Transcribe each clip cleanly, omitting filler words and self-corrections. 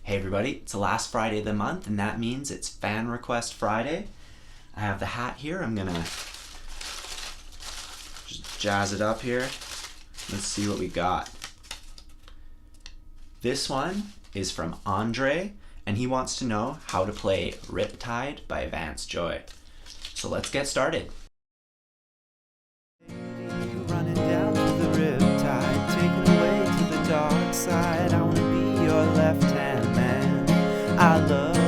Hey everybody, it's the last Friday of the month and that means it's Fan Request Friday. I have the hat here. I'm gonna just jazz it up here. Let's see what we got. This one is from Andre and he wants to know how to play Riptide by Vance. So let's get started. Running down to the Riptide, taken away to the dark side. I wanna be your left-hand man. I love you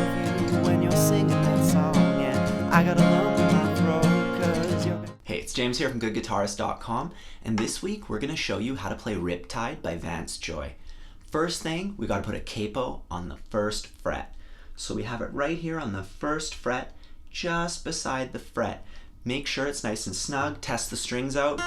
when you're singing that song, and I got a lump in my throat 'cause you're... Hey, it's James here from goodguitarist.com, and this week we're gonna show you how to play Riptide by Vance. First thing, we gotta put a capo on the first fret. So we have it right here on the first fret, just beside the fret. Make sure it's nice and snug, test the strings out.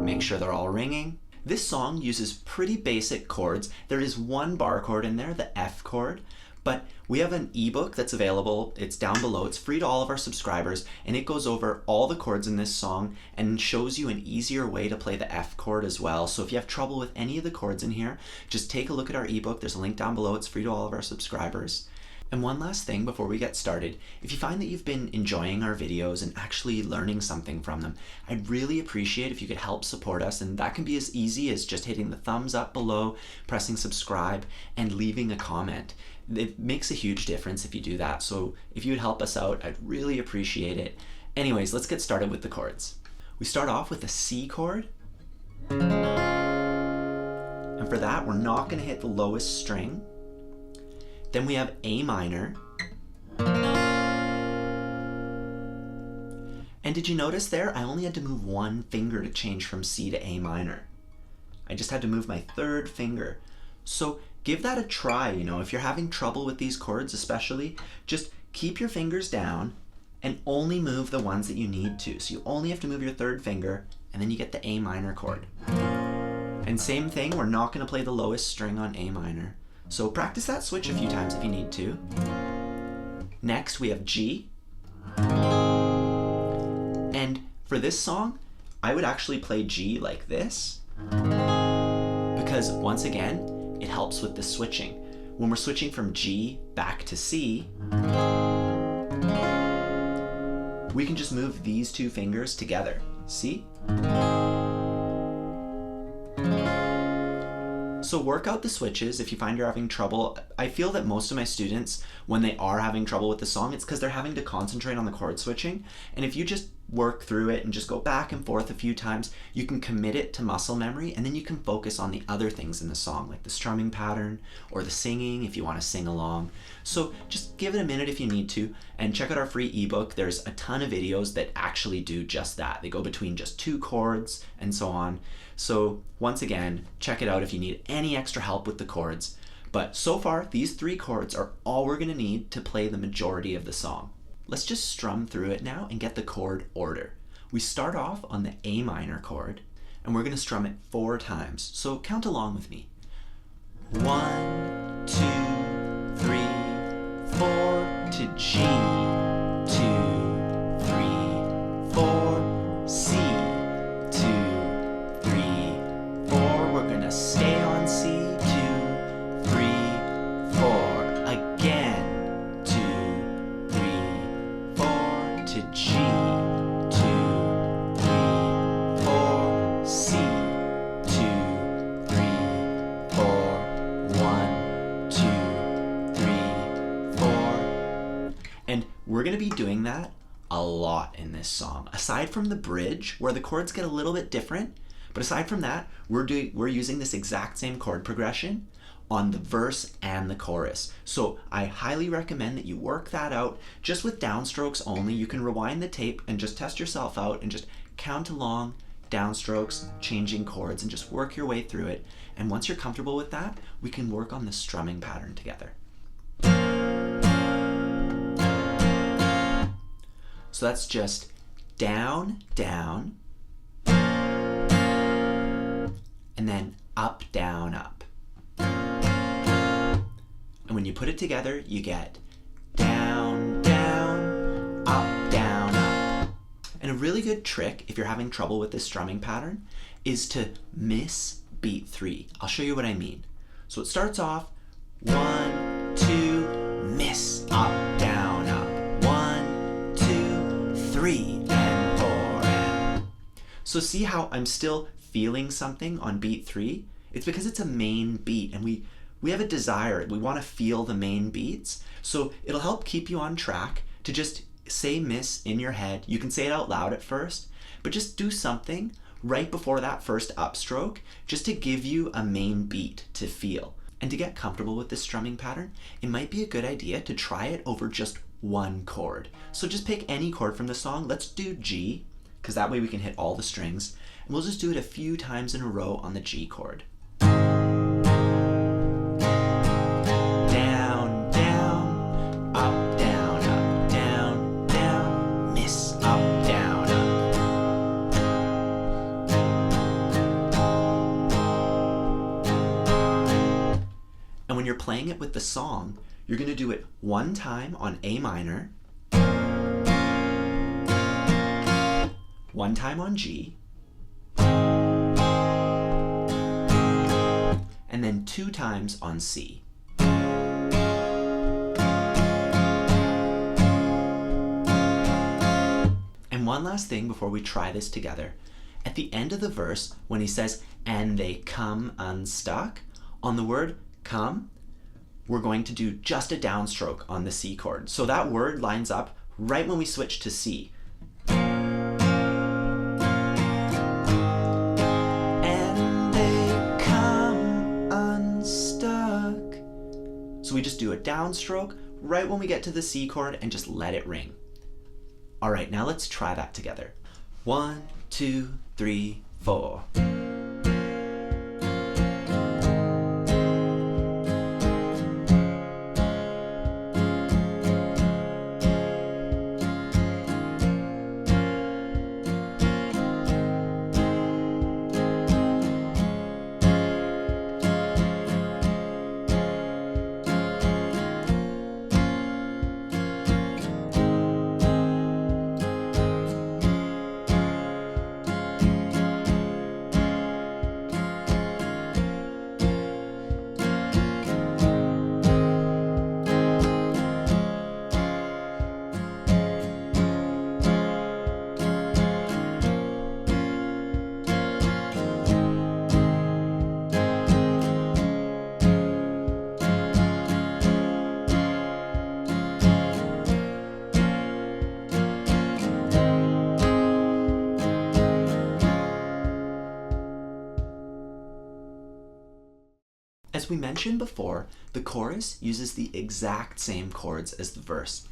Make sure they're all ringing. This song uses pretty basic chords. There is one bar chord in there, the F chord, but we have an ebook that's available. It's down below. It's free to all of our subscribers, and it goes over all the chords in this song and shows you an easier way to play the F chord as well. So if you have trouble with any of the chords in here, just take a look at our ebook. There's a link down below. It's free to all of our subscribers. And one last thing before we get started, if you find that you've been enjoying our videos and actually learning something from them, I'd really appreciate if you could help support us, and that can be as easy as just hitting the thumbs up below, pressing subscribe, and leaving a comment. It makes a huge difference if you do that, so if you would help us out, I'd really appreciate it. Anyways, let's get started with the chords. We start off with a C chord, and for that, we're not going to hit the lowest string. Then we have A minor. And did you notice there, I only had to move one finger to change from C to A minor. I just had to move my third finger. So give that a try, if you're having trouble with these chords especially, just keep your fingers down and only move the ones that you need to. So you only have to move your third finger and then you get the A minor chord. And same thing, we're not going to play the lowest string on A minor. So practice that switch a few times if you need to. Next we have G. And for this song, I would actually play G like this, because once again, it helps with the switching. When we're switching from G back to C, we can just move these two fingers together. See? So work out the switches if you find you're having trouble. I feel that most of my students, when they are having trouble with the song, it's because they're having to concentrate on the chord switching. And if you just work through it and just go back and forth a few times, you can commit it to muscle memory, and then you can focus on the other things in the song, like the strumming pattern or the singing if you want to sing along. So just give it a minute if you need to, and check out our free ebook. There's a ton of videos that actually do just that. They go between just two chords and so on. So once again, check it out if you need any extra help with the chords. But so far, these three chords are all we're going to need to play the majority of the song. Let's just strum through it now and get the chord order. We start off on the A minor chord, and we're going to strum it 4 times. So count along with me. 1, 2, 3, 4 to G, 2, 3, 4, C, 2, 3, 4. We're going to stay on C, 2, 3, 4. Again, 2, 3, 4 to G, 2, 3, 4, C, 2, 3, 4, 1, 2, 3, 4. And we're going to be doing that a lot in this song. Aside from the bridge, where the chords get a little bit different, but aside from that, we're using this exact same chord progression on the verse and the chorus. So I highly recommend that you work that out just with downstrokes only. You can rewind the tape and just test yourself out and just count along, downstrokes, changing chords, and just work your way through it. And once you're comfortable with that, we can work on the strumming pattern together. So that's just down, down, and then up, down, up. And when you put it together, you get down, down, up, down, up. And a really good trick, if you're having trouble with this strumming pattern, is to miss beat 3. I'll show you what I mean. So it starts off 1, 2, miss, up, down, up. 1, 2, 3, and 4, and. So see how I'm still feeling something on beat 3? It's because it's a main beat, and we have a desire. We want to feel the main beats. So it'll help keep you on track to just say miss in your head. You can say it out loud at first, but just do something right before that first upstroke just to give you a main beat to feel. And to get comfortable with this strumming pattern, it might be a good idea to try it over just one chord. So just pick any chord from the song. Let's do G, because that way we can hit all the strings. And we'll just do it a few times in a row on the G chord. Down, down, up, down, up, down, down, miss, up, down, up. And when you're playing it with the song, you're going to do it one time on A minor, one time on G, and then 2 times on C. And one last thing before we try this together. At the end of the verse, when he says, and they come unstuck, on the word come, we're going to do just a downstroke on the C chord. So that word lines up right when we switch to C. And they come unstuck. So we just do a downstroke right when we get to the C chord and just let it ring. All right, now let's try that together. 1, 2, 3, 4. As we mentioned before, the chorus uses the exact same chords as the verse.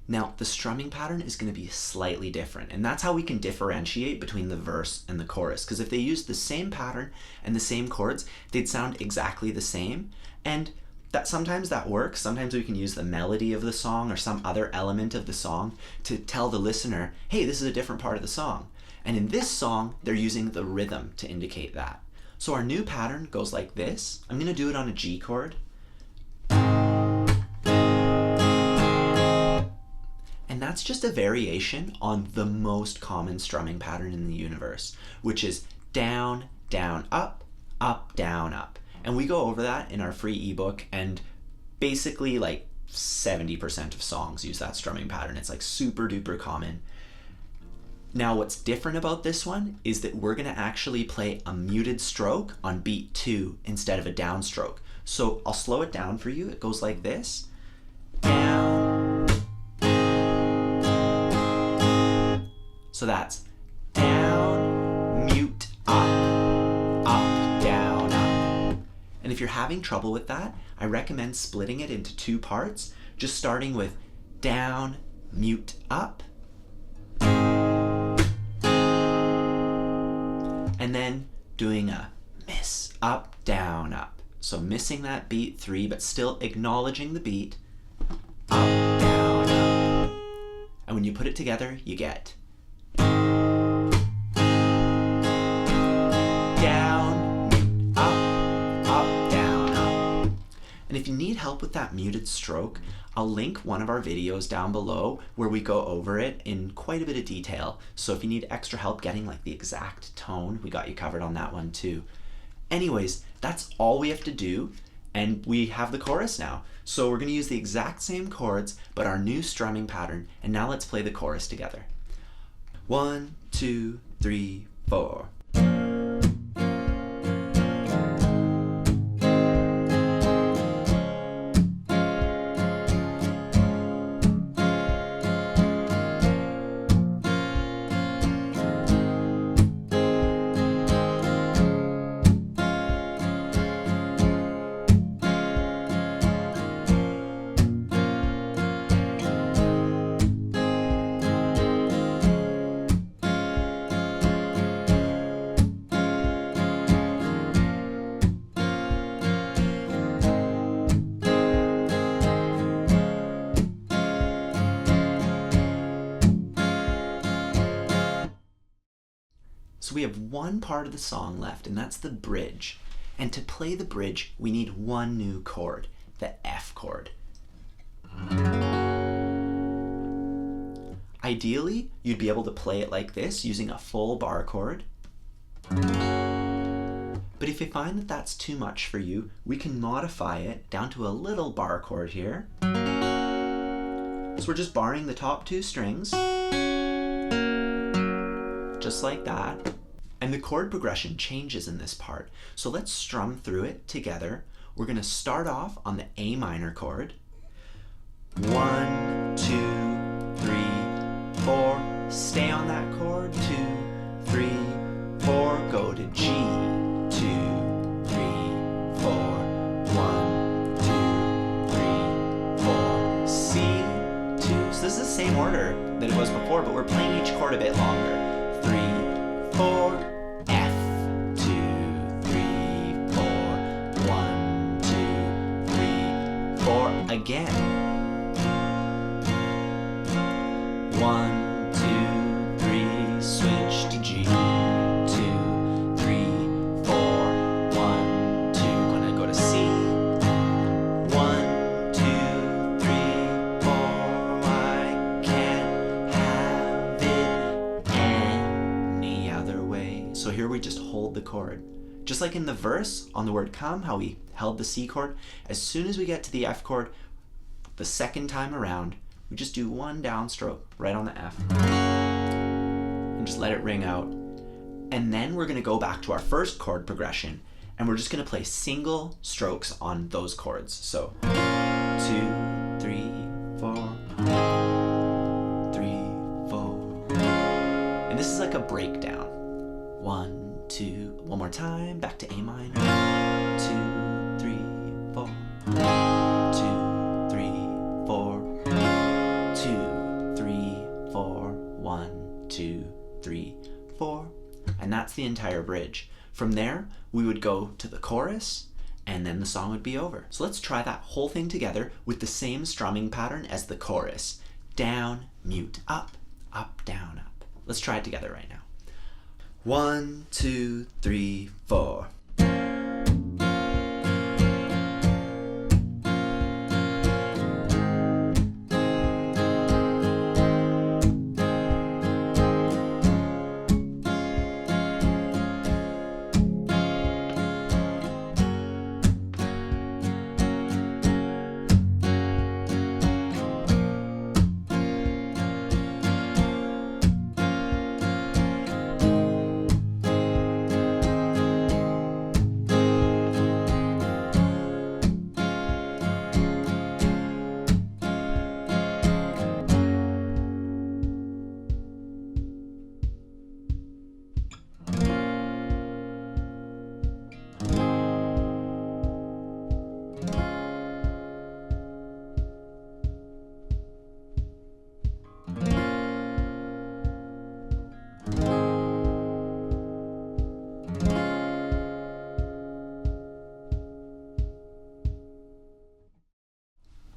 Now, the strumming pattern is going to be slightly different, and that's how we can differentiate between the verse and the chorus, because if they used the same pattern and the same chords, they'd sound exactly the same, and sometimes that works. Sometimes we can use the melody of the song or some other element of the song to tell the listener, hey, this is a different part of the song. And in this song, they're using the rhythm to indicate that. So our new pattern goes like this. I'm going to do it on a G chord. And that's just a variation on the most common strumming pattern in the universe, which is down, down, up, down, up. And we go over that in our free ebook, and basically like 70% of songs use that strumming pattern. It's like super duper common. Now what's different about this one is that we're going to actually play a muted stroke on beat 2 instead of a downstroke. So I'll slow it down for you. It goes like this. Down. So that's down, mute, up, down, up. And if you're having trouble with that, I recommend splitting it into 2 parts, just starting with down, mute, up, and then doing a miss, up, down, up. So missing that beat 3, but still acknowledging the beat, up, down, up. And when you put it together, you get down, mute, up, down, up. And if you need help with that muted stroke, I'll link one of our videos down below where we go over it in quite a bit of detail. So if you need extra help getting like the exact tone, we got you covered on that one too. Anyways, that's all we have to do And we have the chorus now. So we're going to use the exact same chords, but our new strumming pattern. And now let's play the chorus together. 1, 2, 3, 4. So we have one part of the song left, and that's the bridge. And to play the bridge, we need one new chord, the F chord. Ideally, you'd be able to play it like this using a full bar chord. But if you find that that's too much for you, we can modify it down to a little bar chord here. So we're just barring the top 2 strings, just like that. And the chord progression changes in this part. So let's strum through it together. We're going to start off on the A minor chord. 1, 2, 3, 4. Stay on that chord. 2, 3, 4. Go to G. 2, 3, 4. 1, 2, 3, 4. C, 2. So this is the same order that it was before, but we're playing each chord a bit longer. 3, 4. Again. 1, 2, 3, switch to G. 2, 3, 4, 1, 2. Gonna go to C. 1, 2, 3, 4. I can't have it any other way. So here we just hold the chord. Just like in the verse on the word come, how we held the C chord, as soon as we get to the F chord, the second time around, we just do one downstroke right on the F and just let it ring out. And then we're going to go back to our first chord progression, and we're just going to play single strokes on those chords. So 2, 3, 4, 3, 4. And this is like a breakdown. 1, 2, one more time, back to A minor. 2, 3, 4. 2, 3, 4. 2, 3, 4. 1, 2, 3, 4. And that's the entire bridge. From there, we would go to the chorus, and then the song would be over. So let's try that whole thing together with the same strumming pattern as the chorus. Down, mute, up, down, up. Let's try it together right now. 1, 2, 3, 4.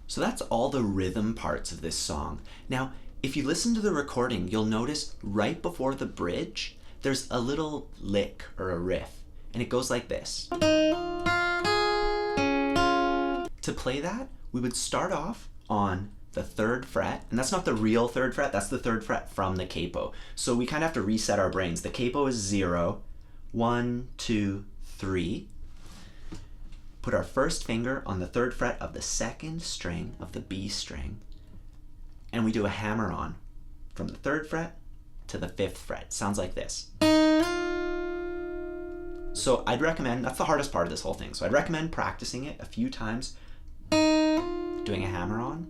So that's all the rhythm parts of this song. Now, if you listen to the recording, you'll notice right before the bridge, there's a little lick or a riff, and it goes like this. To play that, we would start off on the 3rd fret, and that's not the real 3rd fret, that's the 3rd fret from the capo. So we kind of have to reset our brains. The capo is 0, 1, 2, 3. put our first finger on the 3rd fret of the 2nd string of the B string, and we do a hammer on from the 3rd fret to the 5th fret. Sounds like this. So I'd recommend, that's the hardest part of this whole thing, so I'd recommend practicing it a few times, doing a hammer on,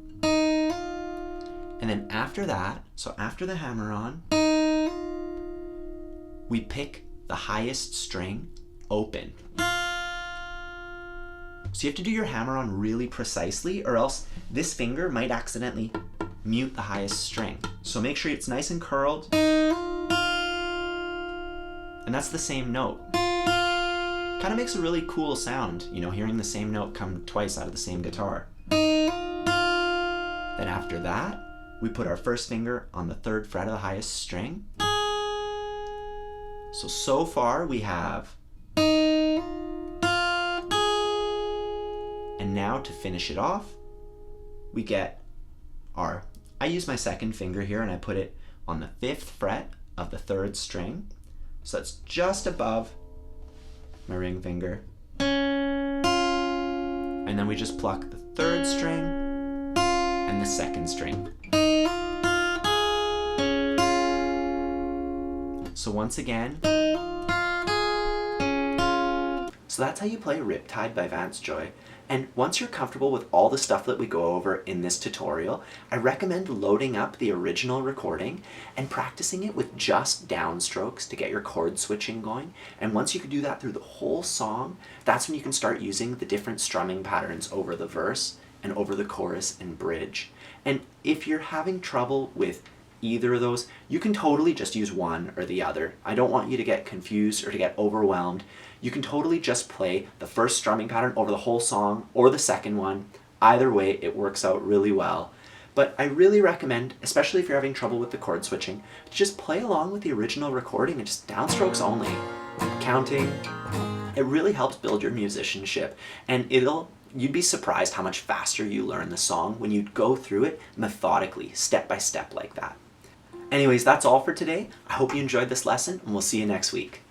and then after that, so after the hammer on, we pick the highest string open. So you have to do your hammer on really precisely, or else this finger might accidentally mute the highest string. So make sure it's nice and curled, and that's the same note. Kind of makes a really cool sound, you know, hearing the same note come twice out of the same guitar. Then after that, we put our first finger on the 3rd fret of the highest string. So far we have, and now to finish it off, we get our, I use my 2nd finger here and I put it on the 5th fret of the 3rd string. So that's just above my ring finger. And then we just pluck the 3rd string and the 2nd string. So once again, so that's how you play Riptide by Vance Joy. And once you're comfortable with all the stuff that we go over in this tutorial, I recommend loading up the original recording and practicing it with just downstrokes to get your chord switching going. And once you can do that through the whole song, that's when you can start using the different strumming patterns over the verse and over the chorus and bridge. And if you're having trouble with either of those, you can totally just use one or the other. I don't want you to get confused or to get overwhelmed. You can totally just play the first strumming pattern over the whole song or the second one. Either way, it works out really well. But I really recommend, especially if you're having trouble with the chord switching, to just play along with the original recording and just downstrokes only. Counting, it really helps build your musicianship, and you'd be surprised how much faster you learn the song when you go through it methodically, step by step like that. Anyways, that's all for today. I hope you enjoyed this lesson, and we'll see you next week.